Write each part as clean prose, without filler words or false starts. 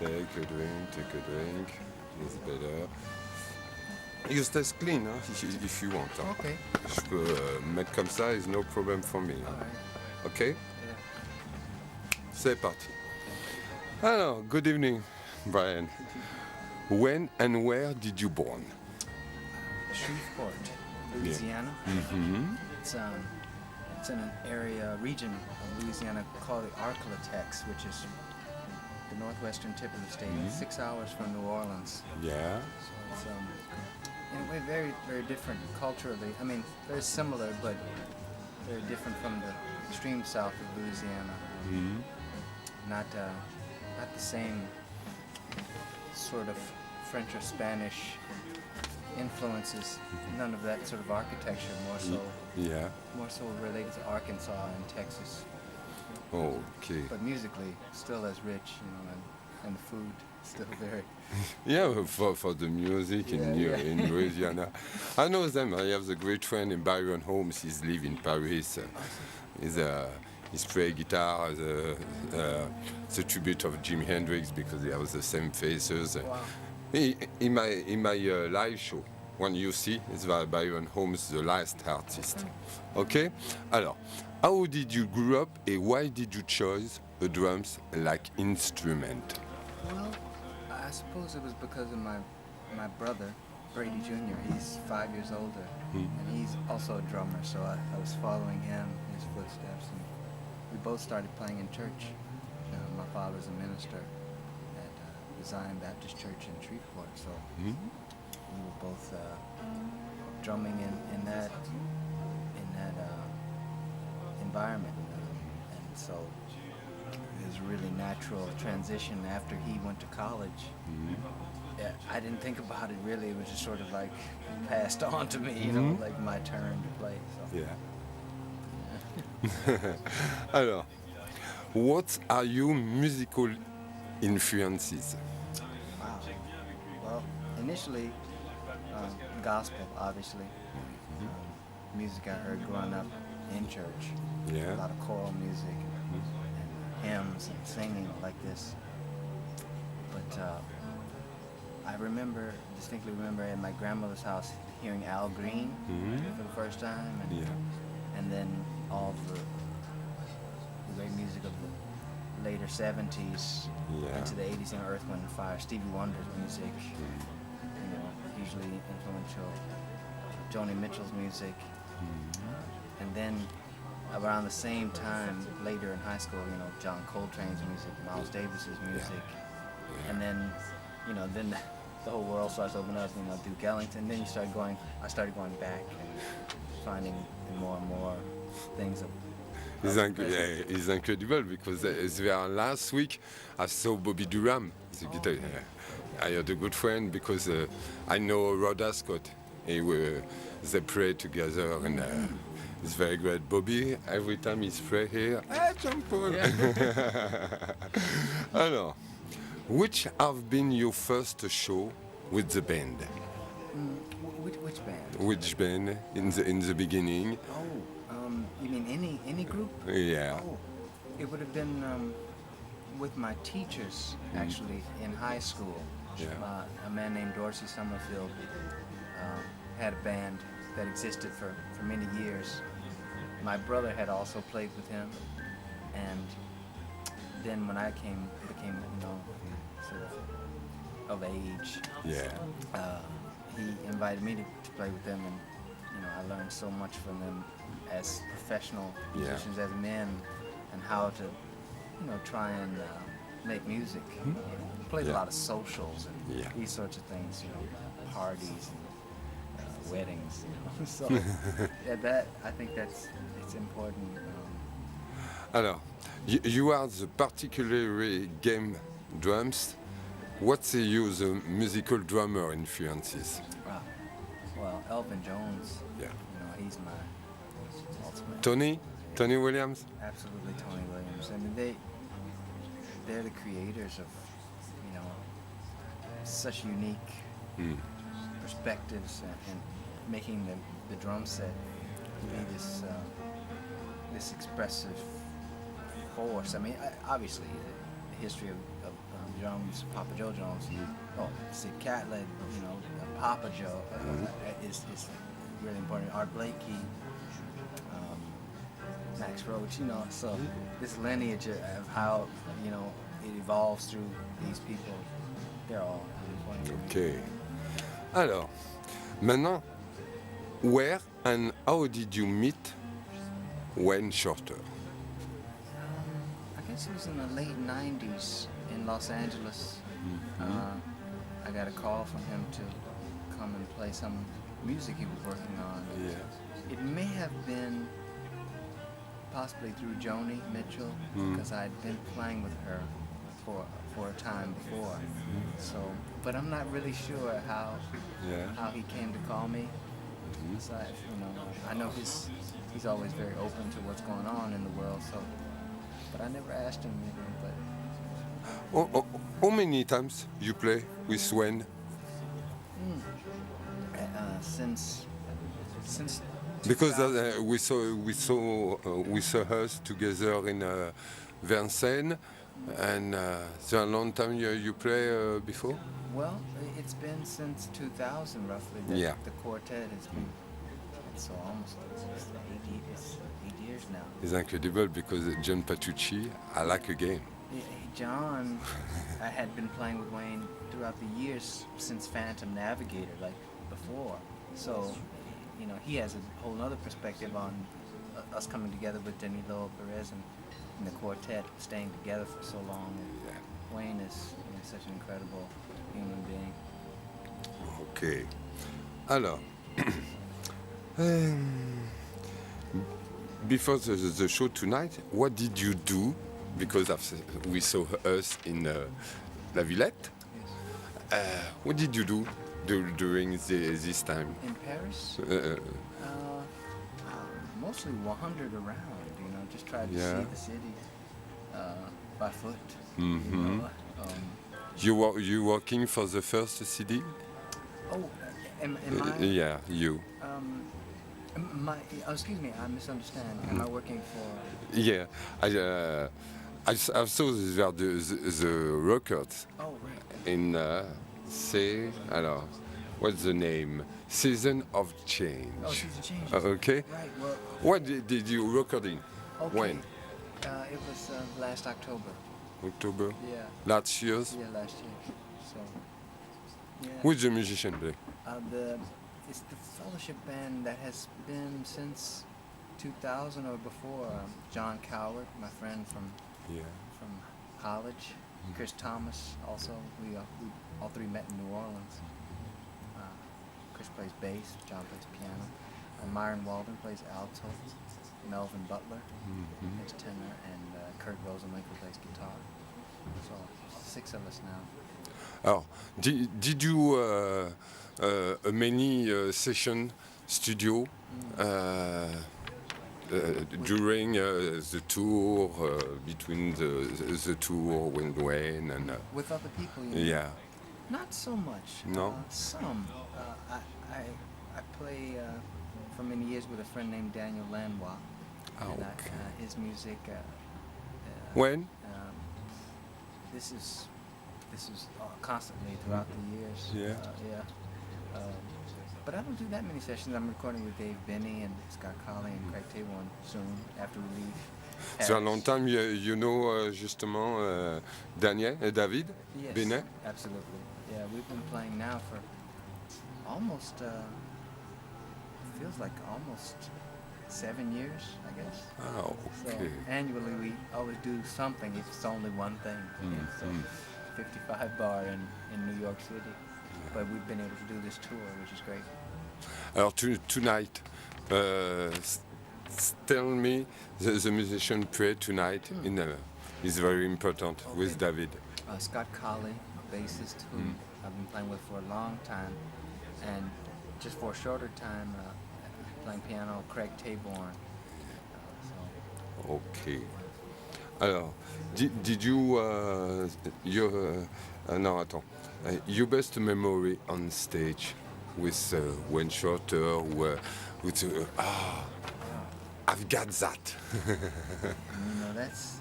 Take a drink. It's better. You stay clean, hein, if you want. Hein. Okay. Je peux mettre comme ça, it's no problem for me. Hein. Right. Ok? C'est parti. Alors, good evening, Brian. When and where did you born? Shreveport, Louisiana. Yeah. Mm-hmm. It's in an area, region of Louisiana called the Arklatex, which is the northwestern tip of the state, 6 hours from New Orleans. Yeah. So it's in a way very, very different culturally. I mean, very similar, but very different from the extreme south of Louisiana. Mm-hmm. Not the same sort of French or Spanish influences. None of that sort of architecture. More so related to Arkansas and Texas. Okay. But musically, still as rich, and the food still very. Yeah, for the music in Louisiana. I know them. I have the great friend in Byron Holmes. He's live in Paris. He's play guitar, the tribute of Jimi Hendrix because they have the same faces. Wow. In my live show, when you see, it's Byron Holmes, the last artist. Okay? Alors, how did you grow up and why did you choose the drums like instrument? Well, I suppose it was because of my brother, Brady Jr. He's 5 years older, and he's also a drummer, so I was following him, his footsteps, and we both started playing in church. My father was a minister at the Zion Baptist Church in Shreveport, so we were both drumming in that environment, and so it was a really natural transition after he went to college. Yeah, I didn't think about it really. It was just sort of like passed on to me, like my turn to play. So. Yeah. Alors, what are your musical influences? Wow. Well, initially, gospel, obviously. Music I heard growing up in church. Yeah. A lot of choral music and hymns and singing like this. But I distinctly remember at my grandmother's house hearing Al Green for the first time, and then all the great music of the later 70s into the 80s, Earth, Wind and Fire, Stevie Wonder's music, hugely influential, Joni Mitchell's music, and then around the same time, later in high school, John Coltrane's music, Miles Davis's music, and then, then the whole world starts opening up, Duke Ellington, then I started going back and finding more and more things of It's incredible because last week I saw Bobby Durham, the guitar. I had a good friend because I know Rhoda Scott. They play together and it's very great. Bobby, every time he's play here, John Paul. Alors, which have been your first show with the band? Which band? Which band in the beginning? Oh, you mean any group? Yeah. Oh, it would have been with my teachers actually in high school. Yeah. A man named Dorsey Summerfield had a band that existed for many years. My brother had also played with him, and then when I became sort of age, he invited me to play with them, and I learned so much from them as professional musicians, as men, and how to try and make music. Played a lot of socials and these sorts of things, parties and weddings. So I think it's important. Alors, you are the particularly game drums. What's your musical drummer influences? Wow. Well, Elvin Jones. Yeah. He's my ultimate. Tony Williams. Absolutely, Tony Williams. I mean, they're the creators of such unique perspectives and making the drum set to be this expressive force. I mean, obviously history of drums, Papa Joe Jones, Sid Catlett, Papa Joe is really important. Art Blakey, Max Roach, so this lineage of how, it evolves through these people, they're all important. Okay. Alors, maintenant, where and how did you meet Wayne Shorter? I guess it was in the late 90s in Los Angeles. I got a call from him to come and play some music he was working on. Yeah. It may have been possibly through Joni Mitchell, because I'd been playing with her for a time before. So, but I'm not really sure how he came to call me. So I know he's always very open to what's going on in the world. So, but I never asked him anything. But How many times you play with Wayne? Since Because we saw us together in Vincennes, and it's a long time you play before. Well, it's been since 2000 roughly that the quartet has been. So almost 8 years now. It's incredible because John Patitucci, I like again. John, I had been playing with Wayne throughout the years since Phantom Navigator, like before. So, he has a whole other perspective on us coming together with Danilo Perez and the quartet staying together for so long. Wayne is such an incredible human being. Okay. Alors, before the show tonight, what did you do? Because we saw us in La Villette. Yes. What did you do during this time? In Paris? Mostly wandered around, just tried to see the city by foot. You working for the first CD? Oh, am I? Yeah, you. Excuse me, I misunderstand. Am I working for? Yeah, I saw the records. Oh, right. In alors, what's the name? Season of Change. Oh, Season of Change. Okay. Right. Well. What did you recording? Okay. When? It was last October. October. Yeah. Last year's. Yeah, last year. So. Yeah. Who's the musician there? It's the fellowship band that has been since 2000 or before. John Coward, my friend from college. Chris Thomas, also. We all three met in New Orleans. Chris plays bass, John plays piano. Myron Walden plays alto. Melvin Butler plays tenor, and Kurt Rosenwinkel plays guitar. So 6 of us now. Alors, did you many session studio during the tour, between the tour with Wayne and with other people? You mean? Yeah. Not so much. No. Some. I play for many years with a friend named Daniel Lanois. Oh, and okay. His music. When? This is constantly throughout the years. Yeah. But I don't do that many sessions. I'm recording with Dave Binney and Scott Colley and Craig Taborn soon after we leave. C'est un long time, you know, justement, Daniel et David Yes, Binney? absolutely. Yeah, we've been playing now for almost, feels like almost 7 years, I guess. Oh, okay. So annually we always do something, if it's only one thing. So 55 bar in New York City. But we've been able to do this tour, which is great. Alors tonight, tell me the musician play tonight is very important with David. Scott Colley, bassist, who I've been playing with for a long time, and just for a shorter time, playing piano, Craig Taborn. Okay. Alors, did you no, attends. Your best memory on stage with Wayne Shorter, with I've got that. That's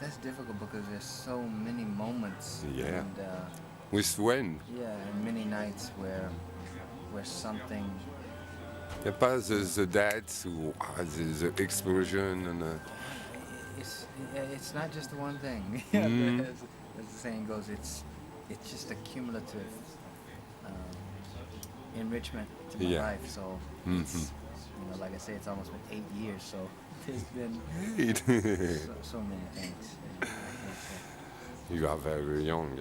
That's difficult because there's so many moments. Yeah. And, With when? yeah, and many nights where something. Il n'y a pas the dance ou the explosion. It's not just the one thing. Mm. As the saying goes, it's just a cumulative enrichment to my Yeah. life. So it's, like I say, it's almost been 8 years. So there's been so many things. You are very young.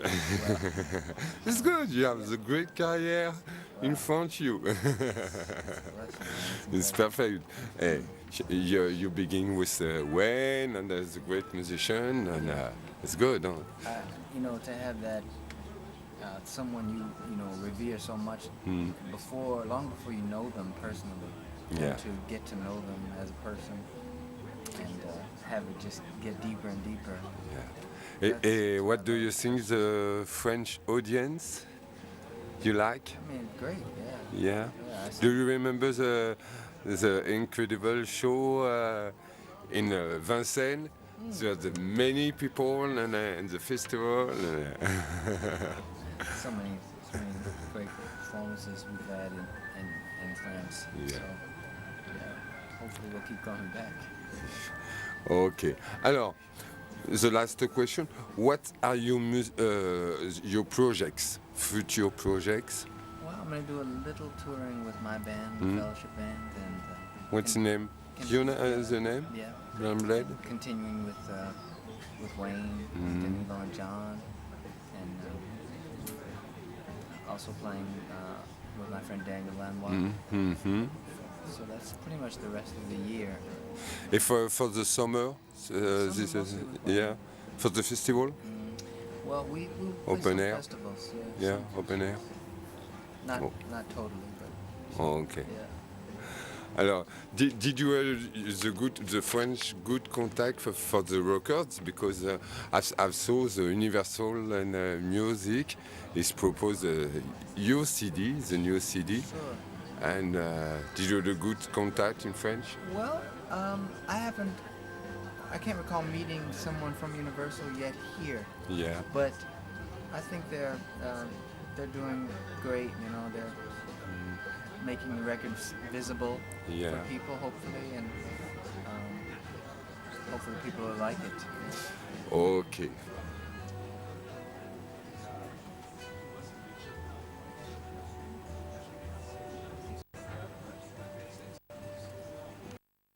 It's good. You have the great career in front of you. It's perfect. Hey, you begin with Wayne and as a great musician, and it's good. Huh? To have that someone you revere so much long before you know them personally, Yeah. to get to know them as a person and have it just get deeper and deeper. Et what do you think the French audience you like? I mean, great, yeah. Yeah. Yeah, Do you remember the incredible show in Vincennes? There were many people and the festival. So many great performances we've had in France. Yeah. So, yeah, hopefully we'll keep coming back. Okay. Alors, the last question: what are your projects, future projects? Well, I'm going to do a little touring with my band, Fellowship Band, and What's the name? You know the name? Yeah. Blade? Continuing with Wayne, Denny and John, and also playing with my friend Daniel Lanois. So that's pretty much the rest of the year. And for the summer, this is for the festival. Well, we play Open some air? festivals. Yeah, open air. Not totally, but Oh, okay. yeah. Alors, did you have the French good contact for the records? Because I saw the Universal and Music is proposed your CD, the new CD. Sure. And did you have a good contact in French? Well, I can't recall meeting someone from Universal yet here. Yeah. But I think they're doing great. They're making the records visible for people, hopefully, and hopefully people will like it. Okay.